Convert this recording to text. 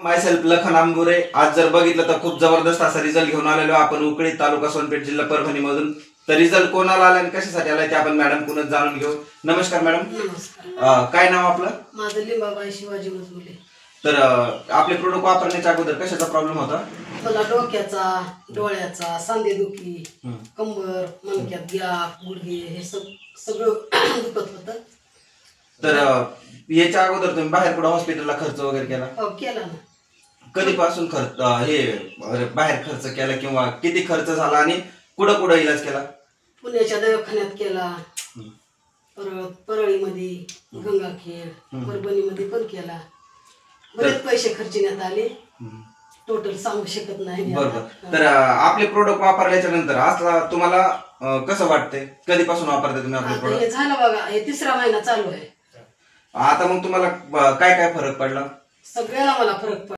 Myself Lakhan Ambure. आज जर बघितलं तर खूप जबरदस्त असा रिझल्ट घेऊन आलेलो आपण उकळी तालुका सोनपेठ जिल्हा परभणी मधून. तर रिझल्ट कोणाला आला आणि कशासाठी आलाय ते आपण मॅडम कुणच जाणून घेऊ. नमस्कार मॅडम. नमस्कार. काय नाव आपलं? माझं लिंबाबाई शिवाजी मुले. तर आपले प्रोडक्ट वापरण्याच्या अगोदर कशाचा प्रॉब्लेम होता? मला डोक्याचा, डोळ्याचा, सांधेदुखी, कंबर, मणक्यात गॅप, गुडघे हे सगळं दुखत होतं. तर याच्या अगोदर तुम्ही बाहेर कुठं हॉस्पिटलला खर्च वगैरे केला? हो केला ना. कधीपासून खर्च बाहेर खर्च केला किंवा किती खर्च झाला आणि कुठं कुठं इलाज केला? पुण्याच्या दवाखान्यात केला, परत परळीमध्ये, गंगाखेड, परभणीमध्ये पण केला. बरेच पैसे खर्चण्यात आले, टोटल सांगू शकत नाही. बरोबर. तर आपले प्रोडक्ट वापरल्याच्या नंतर असला तुम्हाला कसं वाटतंय? कधीपासून वापरताय तुम्ही आपले आता प्रोडक्ट? हे झालं बघा, हे 3रा महिना चालू आहे. आता मग तुम्हाला काय काय फरक पडला? सगळ्याला मला फरक पडला.